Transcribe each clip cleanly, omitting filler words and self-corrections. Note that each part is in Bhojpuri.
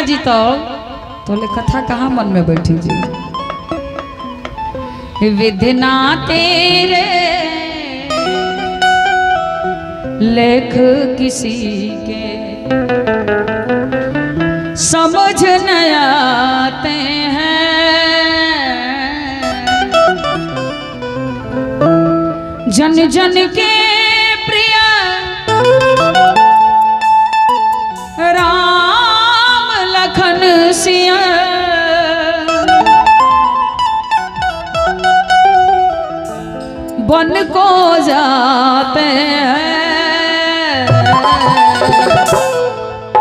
ना जी तो ले कथा कहाँ मन में बैठी जी। विधना तेरे लेख किसी के समझ न आते हैं, जन जन के प्रिय राम लखन सिया बन को जाते हैं।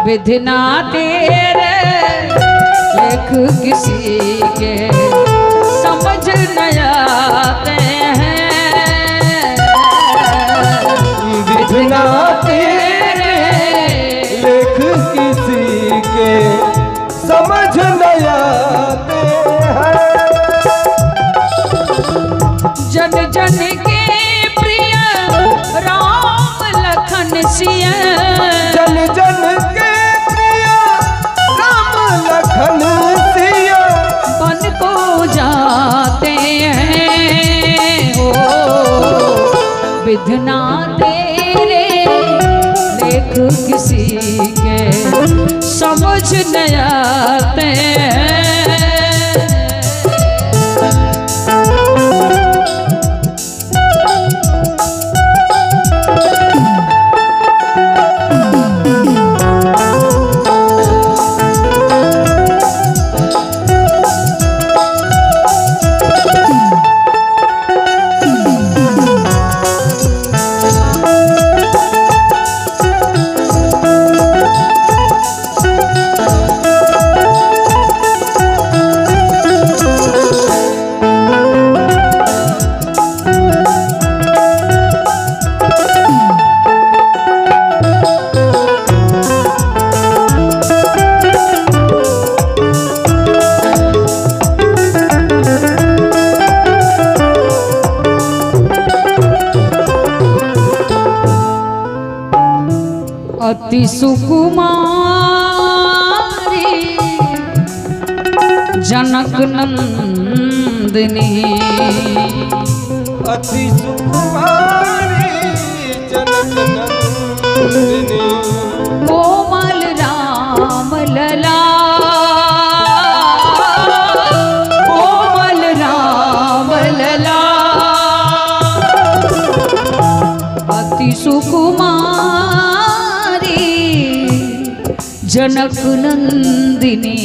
विधना तेरे लेख किसी के समझ न आते हैं, विधना तेरे लेख किसी के समझ न आते हैं। जन जन के प्रिय राम लखन सिया, जन जन के प्रिय राम लखन सिया बन को जाते हैं। ओ विधना तेरे लेख किसी के समझ न आते हैं। अति सुकुमारी जनक नंदिनी, अति सुकुमारी जनक नंदिनी, कोमल राम लला, कोमल राम लला, अति सुकुमारी जनक नंदिनी,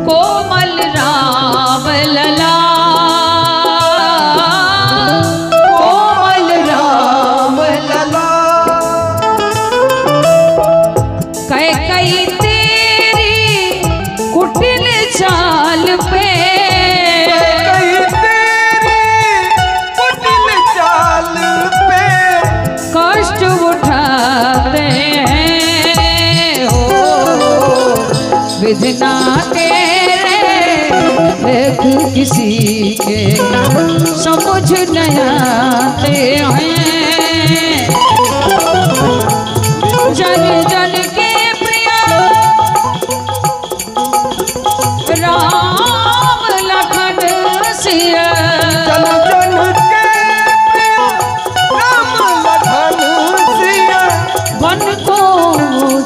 कोमल राम लला, कोमल राम लला। कई तेरी कुटिल चाल पे, कई तेरी कुटिल चाल पे कष्ट उठाते हैं। हो विधना तेरे लेख किसी के समझ न आते हैं, जन जन के प्रिय राम लखन सिया, जन जन के प्रिय राम लखन सिया बन को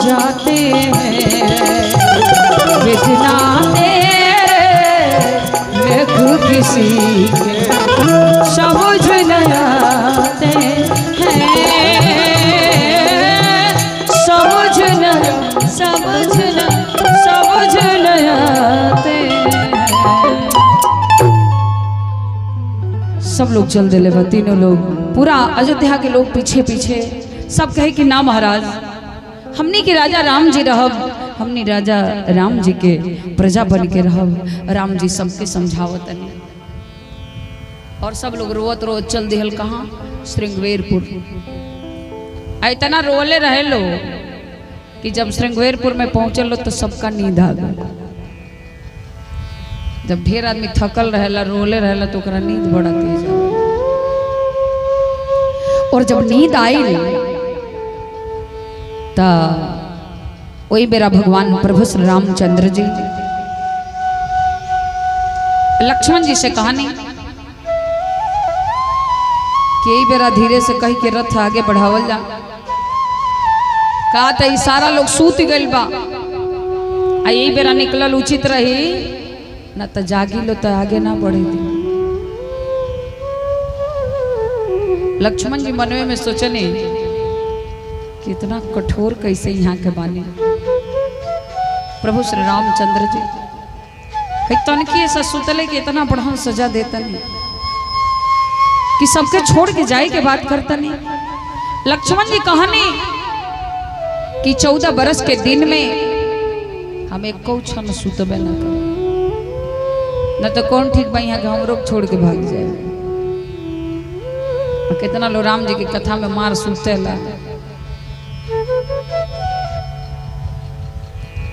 जाते हैं। विधना तेरे लेख किसी के समझ न आते हैं, समझ न आते हैं। सब लोग चल दिले बा, तीनों लोग, पूरा अयोध्या के लोग पीछे पीछे। सब कहे कि ना महाराज, हमनी के राजा राम जी रहब, हमनी राजा राम जी के प्रजा बन के रहब। राम जी सबके समझावत नहीं, और सब लोग रोवत रोवत चल दिहल कहाँ, श्रृंगवेरपुर। इतना रोले रहे लो कि जब श्रृंगवेरपुर में पहुंचल लो तो सबका नींद आ गया। जब ढेर आदमी थकल रहेला, रोले रहेला, तो ओकरा नींद बड़ा तेज आवे। और जब नींद आई ता वही बेरा भगवान प्रभु श्री रामचंद्र जी लक्ष्मण जी से कहानी कि यही बेरा धीरे से कही के रथ आगे बढ़ावल जा। कहा था सारा लोग सूत गइल बा, आ यही बेरा निकलल उचित रही, न तो जागी लो तो आगे ना बढ़े दी। लक्ष्मण जी मनवे में सोचने कितना कठोर कैसे यहाँ के बानी प्रभु श्री रामचंद्र जी तनकी ऐसा सुतले कि इतना बढ़ा सजा देता नहीं कि सबके छोड़ के जाए के बात करता नहीं। लक्ष्मण जी कहानी कि 14 बरस के दिन में हम एक क्षण सुतबे न कर, न तो कौन ठीक बा यहाँ के हम लोग छोड़ के भाग जाए। कितना लो राम जी की कथा में मार सुतेला।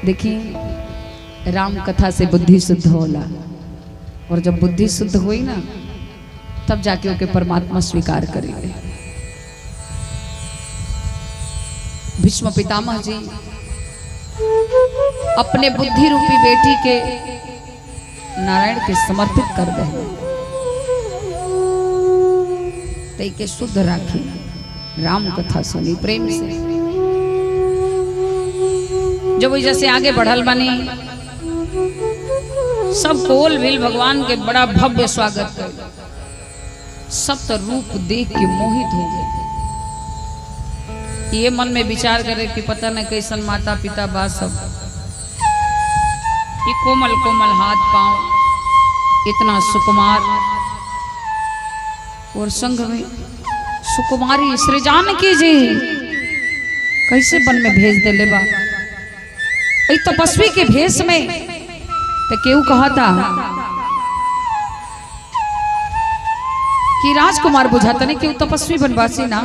देखिए राम कथा से बुद्धि शुद्ध होला, और जब बुद्धि शुद्ध हुई ना तब जाके ओके परमात्मा स्वीकार करेंगे। भीष्म पितामह जी अपने बुद्धि रूपी बेटी के नारायण के समर्पित कर दे, तई के शुद्ध राखी। राम कथा सुनी प्रेम से, जब वजह से आगे बढ़ल बनी सब कोल भील भगवान के बड़ा भव्य स्वागत कर, सब तो रूप देख के मोहित हो गए। ये मन में विचार करे कि पता न कैसन माता पिता बा सब, ये कोमल कोमल हाथ पांव, इतना सुकुमार, और संग में सुकुमारी श्री जानकी जी कैसे वन में भेज दे ले बा। तपस्वी के भेष में तो केहू कहा था कि राजकुमार बुझाता नहीं, केहू तपस्वी बनवासी ना,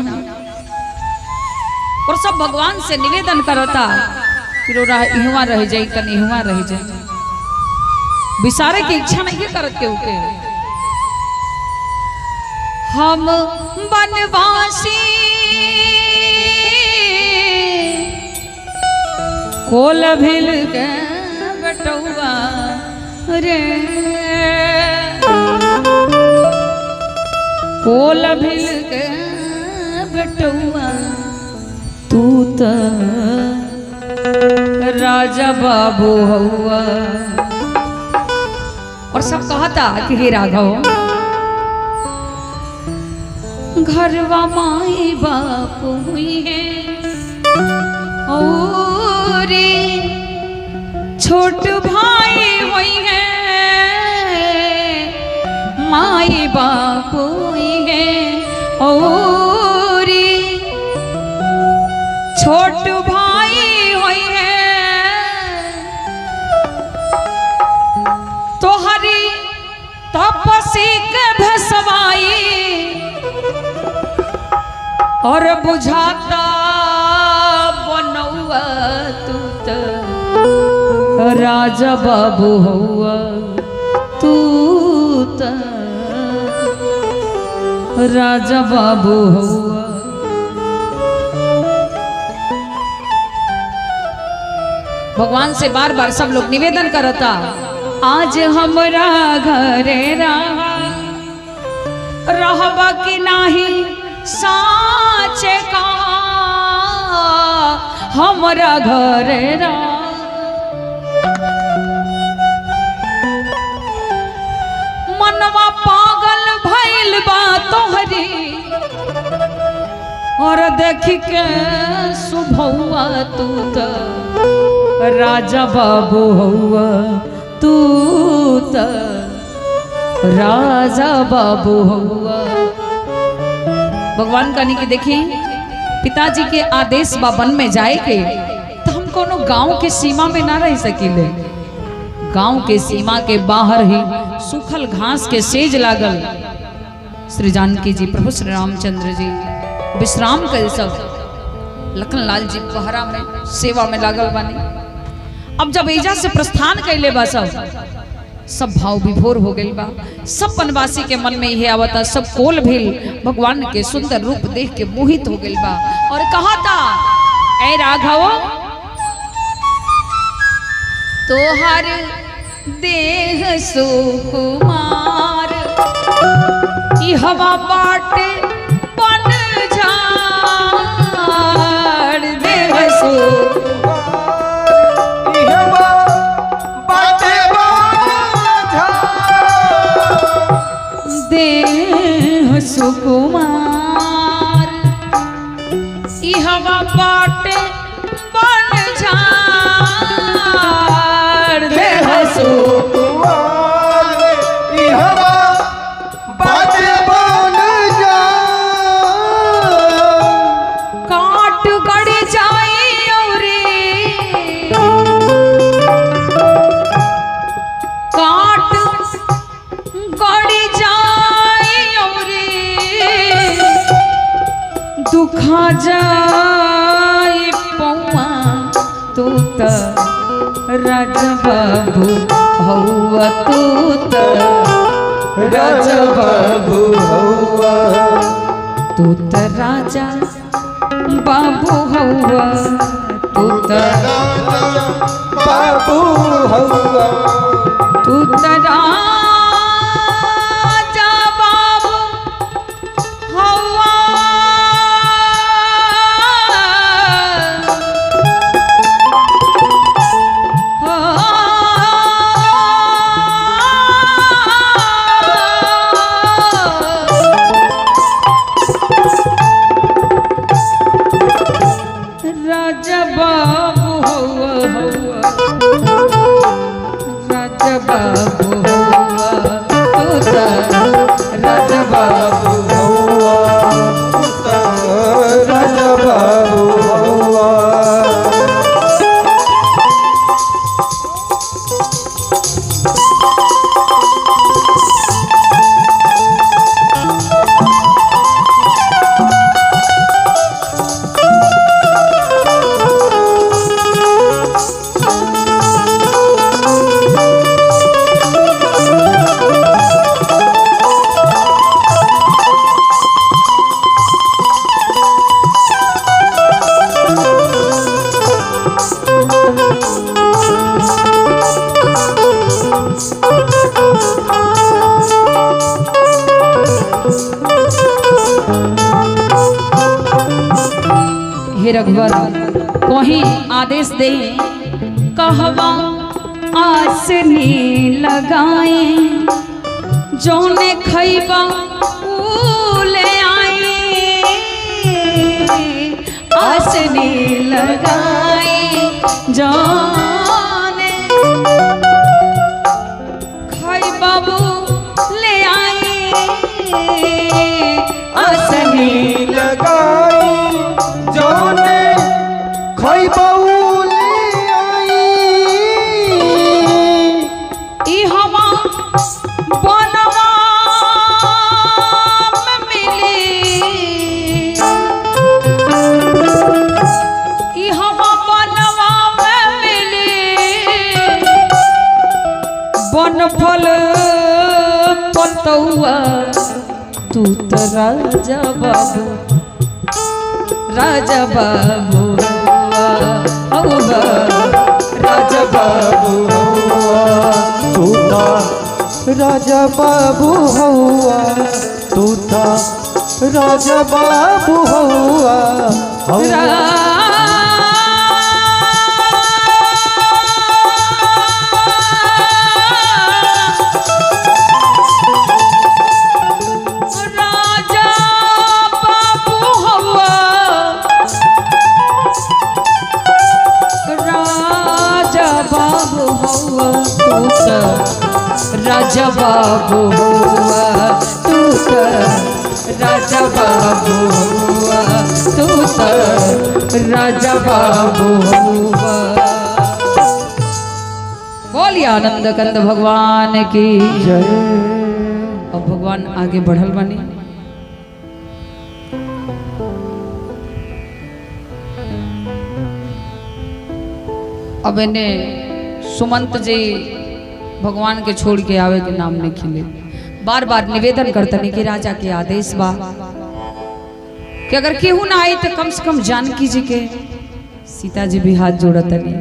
और सब भगवान से निवेदन करता कि इहुआ रह जाए तन इहुआ रह जाए, विसारे की इच्छा नहीं करत केहू के। हम बनवासी कोल भिल के बटुआ रे, कोल भिल के बटुआ तू तो राजा बाबू हुआ। और सब कहता कि हे राघव घरवा माई बाप हुई है, और छोट भाई हुई है, माई बाप हुई है, और छोट भाई हुई है, तो हरी तपसी के भसवाई, और बुझाता बनौआ तू तो राजा बाबू हुआ, तू तो राजा बाबू हुआ। भगवान से बार बार सब लोग निवेदन करता, आज हमरा घरे रहबा कि नाही साचे का, हमरा घरे मनवा पागल भइल बा तोहरी, और देख के सुभौआ तू तो राजा बाबू हुआ, तू तो राजा बाबू हुआ। भगवान कहने की देखी पिताजी के आदेश बा वन में जाए के, तो हम कोनो गांव के सीमा में ना रह सकीले। गांव के सीमा के बाहर ही सूखल घास के सेज लागल, श्री जानकी जी प्रभु श्री रामचंद्र जी विश्राम कर, सब लखनलाल जी पहरा में सेवा में लागल बानी। अब जब एजा से प्रस्थान कैले बा सब भाव विभोर हो गई बा, सब वनवासी के मन में यह आवता, सब कोल भील भगवान के सुंदर रूप देख के मोहित हो गई बा, और कहा था ऐ राघव तोहर देह सुकुमार ई हवा बाटे बन झाड़ देह इहवा बाटे बाझा देह सुकुमार ई हवा बाटे बन झाड़ देह सुकुमार इहवा बाटे बाझा काट गड़ जाई औरे काट गड़ जाई औरे दुखा जाई पौआ तू त राजा बाबू हौआ तू त राजा बाबू हौवा तू त राजा बाबू हौआ तू त बाबू हौवा तू त राजा बाबू हौआ राजा बाबू हौआ हौआ राजा बाबू हौआ तू त राजा बाबू हौवा राजा बाबू हौवा हे रघुवर कहीं आदेश दे कहवा आसनी लगाए जौने खैबा ले आए आसनी लगाए जौने खैबा ले आए आसनी लगाई जौने खैबौले आई ई हवा बनवा में मिली ई हवा बनवा में मिली बन फल पतौआ तू त राजा बाबू राजा बाबू हौवा राजा बाबू तूता राजा बाबू हौवा तूता राजा बाबू हौवा राजा बाबू हौवा राजा बाबू हौवा तू त राजा बाबू हौवा तू त राजा बाबू हौवा तू त राजा बाबू हौवा। बोलिए आनंद कंद भगवान की जय। अब भगवान आगे बढ़ल बनी अब इन्हें सुमंत जी भगवान के छोड़ के आवे के नाम नहीं खिले। बार बार निवेदन करतनी कि राजा के आदेश बा कि अगर केहू ना आई तो कम से कम जानकी जी के सीता जी भी हाथ जोड़तनी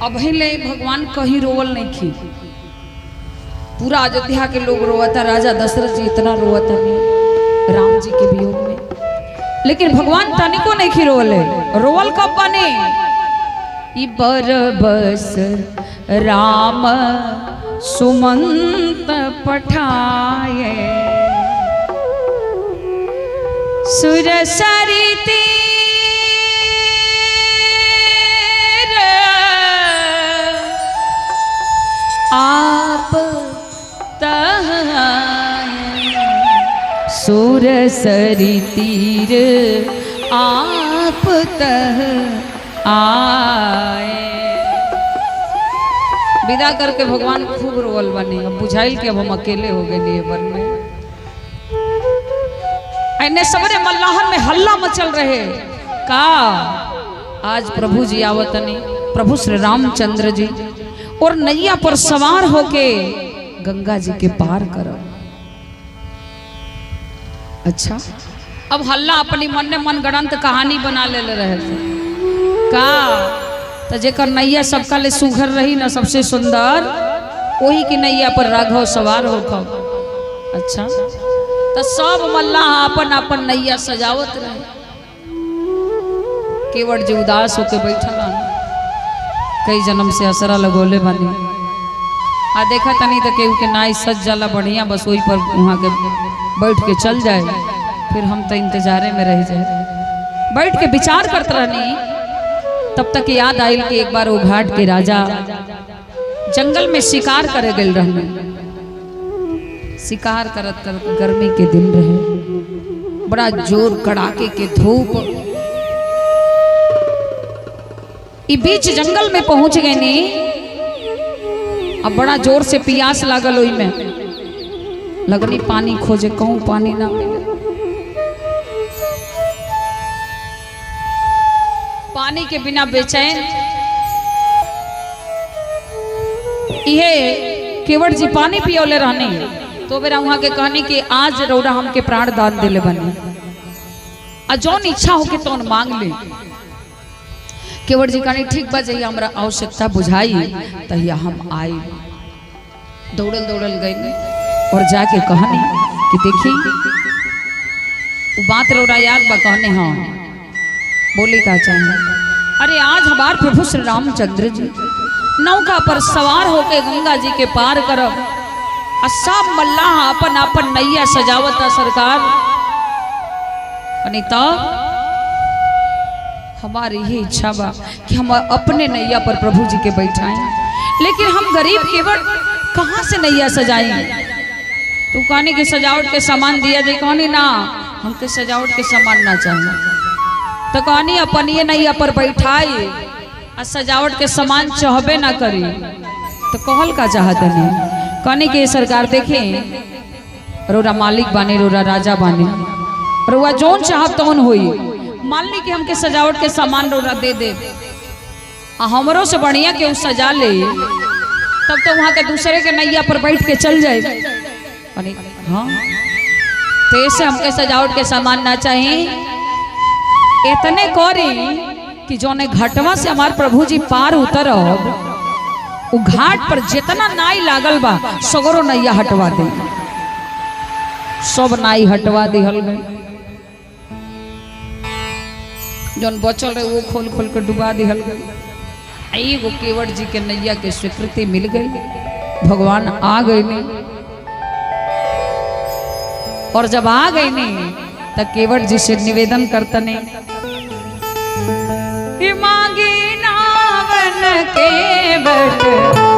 अभी भगवान कहीं रोवल नहीं थी। पूरा अयोध्या के लोग रोवता, राजा दशरथ जी इतना रोवता नहीं राम जी के वियोग में, लेकिन भगवान तनिको नहीं खी रोवले। रोवल कब बने? ई बरबस राम सुमंत पठाए सुर सरिती आप सुर सरी तीर आप तह आए। विदा करके भगवान खूब रोवल बने। अब बुझाइल के अब हम अकेले हो गए लिए वन में। ऐने सबरे मल्लाहन में हल्ला मचल रहे का आज प्रभु जी आवतनी, प्रभु श्री रामचंद्र जी और नैया पर सवार होके गंगा जी के पार करो। अच्छा, अब हल्ला अपनी मन में मन गणंत कहानी बना ले रहे थे का तो जेकर नैया सबका ले सुघर रही ना सबसे सुंदर, वही की नैया पर राघव सवार हो खो। अच्छा, तो सब मल्लाह अपन अपन नैया सजावत रहे। केवट जी उदास होके बैठल कई जन्म से असरा लगोले बनी आ देखा तनी तो केहू के नाई सज जाला बढ़िया, बस वही पर वहाँ के बैठ के चल जाए, फिर हम तो इंतजारे में रह जाए। बैठ के विचार करते रहनी, तब तक याद आयल कि एक बार वो घाट के राजा जंगल में शिकार करे गए रहने। शिकार करत करत गर्मी के दिन रहे, बड़ा जोर कड़ाके के धूप, बीच जंगल में पहुंच गए नी। अब बड़ा जोर से प्यास लागल, ओई में लगनी पानी खोजे, कहूं पानी ना मिले। पानी के बिना बेचैन ये केवट जी पानी पियोले रहने। तो बेरा वहां के कहने कि आज रौरा हमके प्राण दान दिले बने, आ जौन इच्छा हो के तौन मांग ले। केवट जी कहने ठीक बा, जहिया हमरा आवश्यकता बुझाई तहिया हम आई। दौड़ल दौड़ल गई और जाके कहने कि देखी वो बात रौरा याद बा। कहने हाँ, बोली का चाहिए? अरे आज हमार प्रभु श्री रामचंद्र जी नौका पर सवार होके गंगा जी के पार करब, और सब मल्लाह अपन अपन नैया सजावता सरकार। तब हमारी ये इच्छा बा कि हम अपने नैया पर प्रभु जी के बैठाएं, लेकिन हम गरीब केवट कहाँ से नैया सजाएं? तू कहने की सजावट के सामान दिया जाए। कहनी ना, हमके सजावट के सामान ना चाहिए। तो कहनी अपन ये नैया पर बैठाई और सजावट के सामान चाहबे ना करी। तो कहल का चाहत नहीं? कहने की सरकार देखे रोरा मालिक बानी, रोरा राजा बानी, रोरा जौन चाहत तौन होई। मान ली कि हमके सजावट के सामान रोरा दे दे, हमरों से बढ़िया के सजा ले, तब तो वहां के दूसरे के नैया पर बैठ के चल जाए। हाँ, तो ऐसे हमके सजावट के सामान ना चाहिए। इतने करी कि जोने घाटवा से हमार प्रभु जी पार उतरब, वो घाट पर जितना नाई लागल बा सगरो नैया हटवा दे। सब नाई हटवा दिहल गई, जौन बचल रहे वो खोल खोल कर डुबा दिहल गई। एगो केवट जी के नैया के स्वीकृति मिल गई, भगवान आ गए नहीं। और जब आ गए नहीं तब केवट जी से निवेदन करतने कि मांगे नावन केवट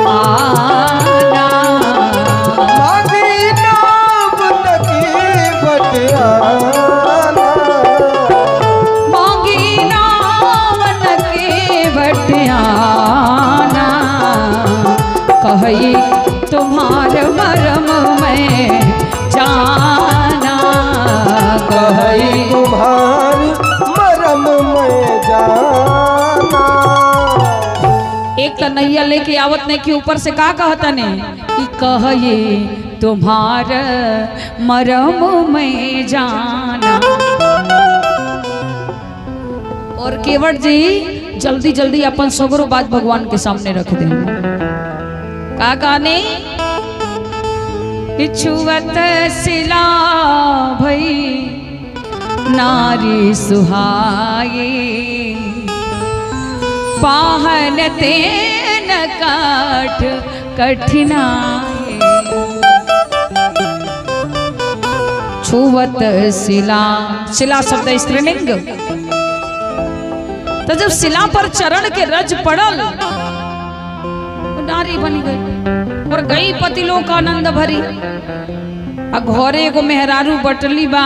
आना, मांगे नावन केवट आना, मांगे नावन केवट आना, कही तुम्हार मरम में जाना, कही तुम्हार मरम में जाना। एक तो नैया लेके आवत नहीं कि ऊपर से का कहता ने कि कहिए तुम्हार मरम में जाना। और केवट जी जल्दी जल्दी अपन सगरो बात भगवान के सामने रख दे। का गाने छुवत सिला भई नारी सुहाई पाहन तेन काठ कठिनाई छुवत शिला। शिला शब्द स्त्रीलिंग। तो जब शिला पर चरण के रज पड़ल तो नारी बन गई और गई पतिलोक आनंद भरी। आ घरे को मेहरारू बटली बा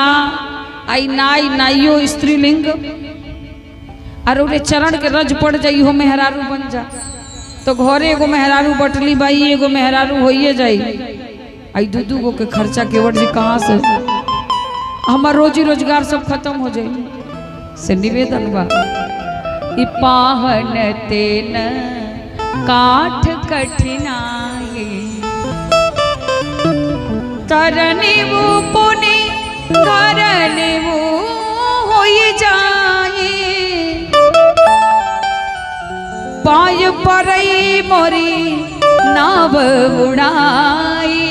आई नाई नाइयो स्त्रीलिंग और उरे चरण के रज पड़ जाई हो मेहरारू बन जा। तो घरे एगो मेहरारू बटली बाई एगो मेहरारू होइए जाई। आई दू गो के खर्चा केवट जी कहाँ से हमार रोजी रोजगार सब खत्म हो जाए। से निवेदन बा ई पाहन तेन काठ कठिनाई तरने वो पुने करने वो होई जाए पाय परई मोरी नाव उड़ाई।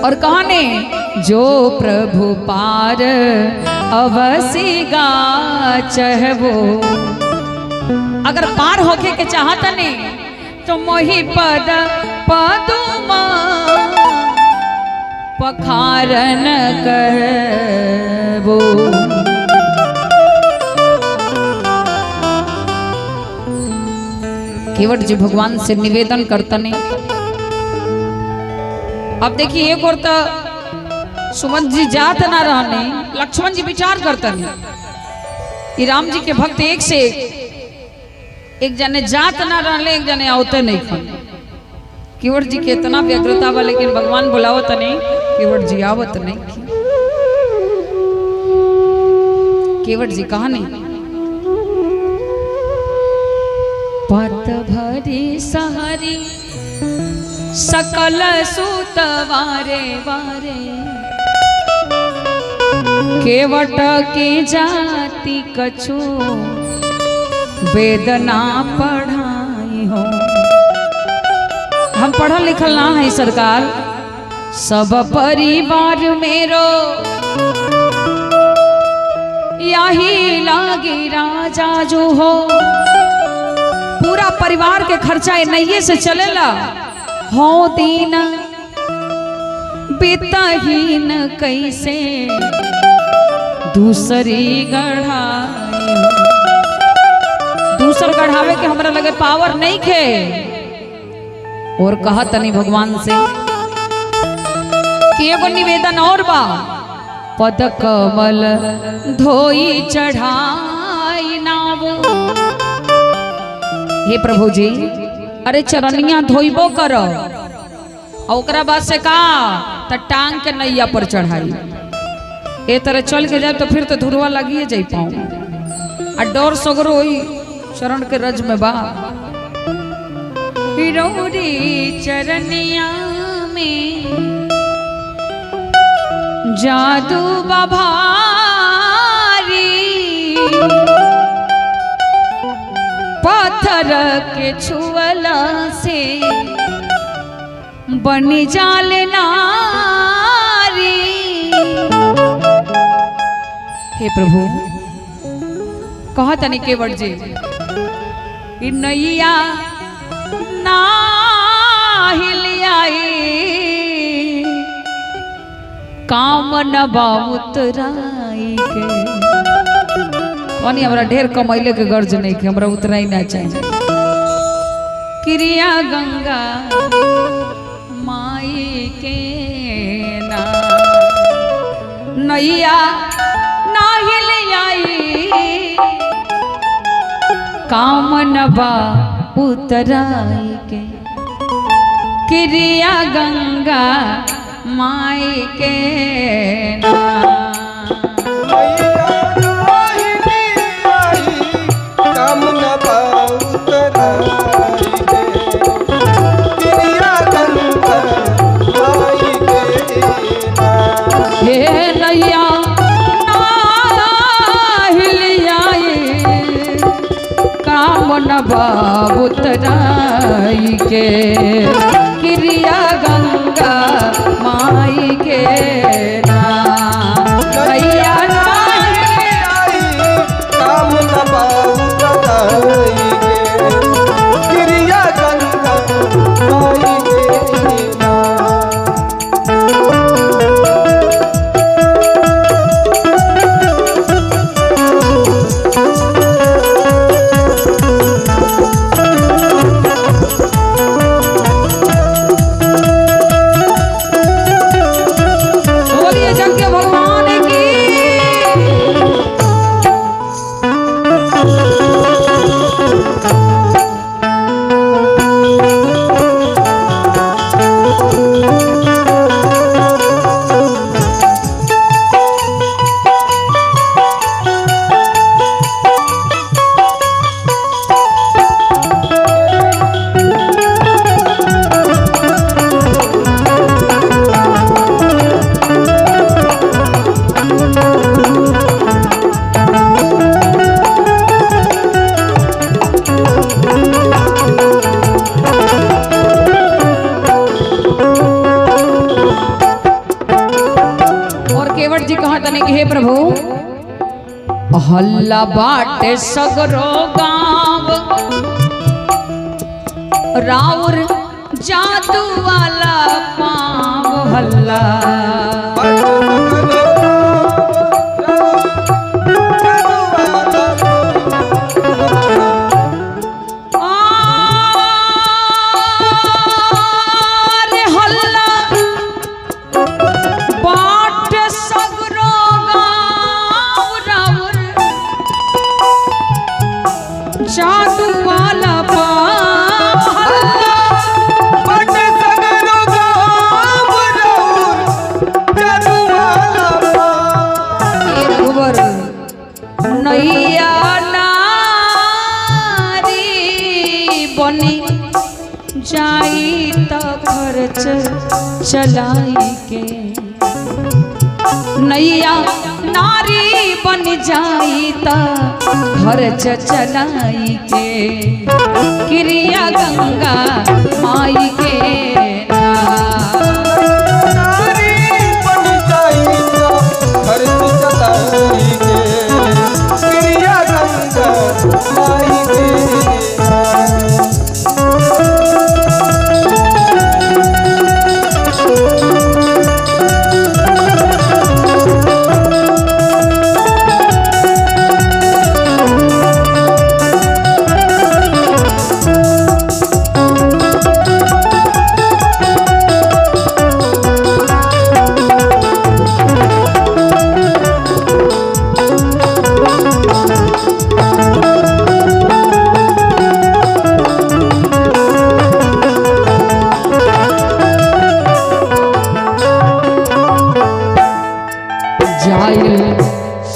और कहने जो प्रभु पार अवसी गा चहबो। अगर पार होके के चाहता नहीं तो मोहि पद पदुमा पखारन कहबो। केवट जी भगवान से निवेदन करता नहीं। अब देखिए एक और तो सुमन जी जात ना रहने लक्ष्मण जी विचार करता नहीं। राम जी के भक्त एक से एक जने जात ना रहले एक जने आवते नहीं थे। केवट जी के इतना व्यग्रता बा लेकिन भगवान बुलावत नहीं केवट जी आवत नहीं। केवट जी कहा नहीं पत भरी सहरी सकल सुत वारे वारे केवट की जाति कछु वेदना पढ़ाई हो। हम पढ़ल लिखल ना है सरकार सब परिवार मेरो यही लागे राजा जो हो। पूरा परिवार के खर्चा नैये से चलेला हो दीन बितहीन कैसे दूसरी गढ़ाई। दूसर गढ़ावे के हमरा लगे पावर नहीं खे। और कहा तनी भगवान से कि एगो निवेदन और बा पद कमल धोई चढ़ाई नाव। हे प्रभु जी अरे चरनिया धोइबो करो ओकरा बाद से का त टांग के नैया पर चढ़ाई। ए तरह चल के जाए तो फिर तो धुरवा लगिए जाई पाऊं आ डर सगरो होई चरण के रज में बा। हिरौरी चरनिया में जादू बभारी पत्थर के छुअला से बनी जाल नारी। हे प्रभु कहा तनी केवट जी नैया ना हिलियाई काम न बाउतराई के। कौनी हमरा ढेर कमैले के गर्ज नहीं के हमरा उतराई ना चाहिए। क्रिया गंगा माई के ना नैया ना हिलियाई काम न बा उतराई के। क्रिया गंगा माई के ना हे नैया ना पावन बाबुतराई के क्रिया गंगा माई के नैया काम न बाबुतराई के क्रिया गंगा माई के हे प्रभु हल्ला बाटे सगरो गाँव राउर जादू वाला पाँव हल्ला जादू वाला नैया नारी बनी जाई त खर्च चलाई के नैया नारी बन जाई त खर्च चलाई के क्रिया गंगा माई के नारी बन जाई त खर्च चलाई के क्रिया गंगा माई के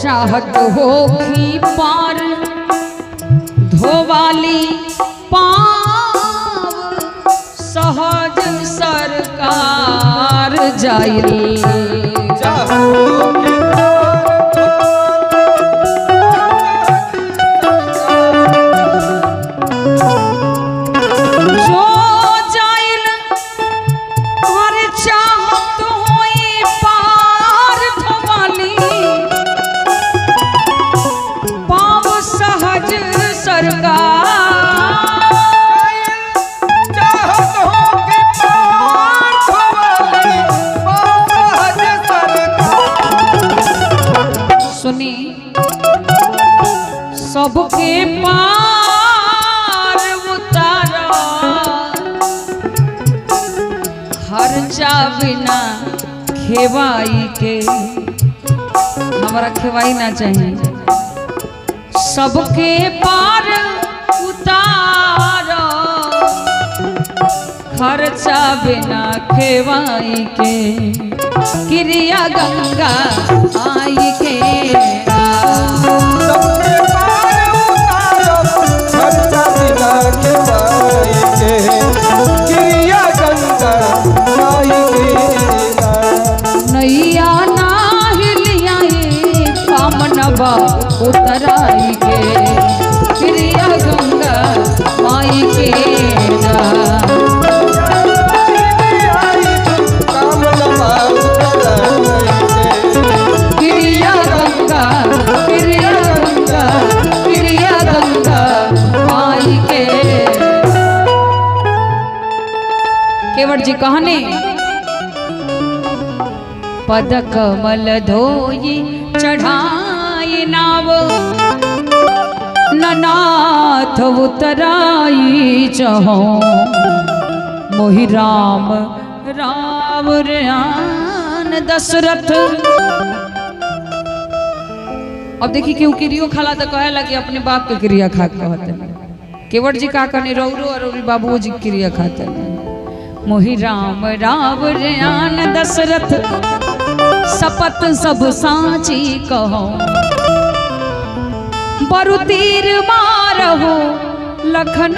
चाहत होखी पार धोवाली पाव सहज सरकार जाइल सबके पार उतारा खर्चा बिना खेवाई के हमारा खेवाई ना चाहिए सबके पार उतारा खर्चा बिना खेवाई के क्रिया गंगा आई के नैया नाहिलियाई पामन बा उतराई के क्रिया गंगा जी कहने पद कमल धोई चढ़ाई नाव ननाथ उतराई चहो मोहि राम रावण दशरथ। अब देखी केहू क्रियो खाला तो कहे लगे अपने बाप के क्रिया खा कहते केवट जी का कहने रौरो और बाबू जी क्रिया खाते मोहि राम रावण दशरथ शपथ सब साची कहो बरु तीर मारहु लखन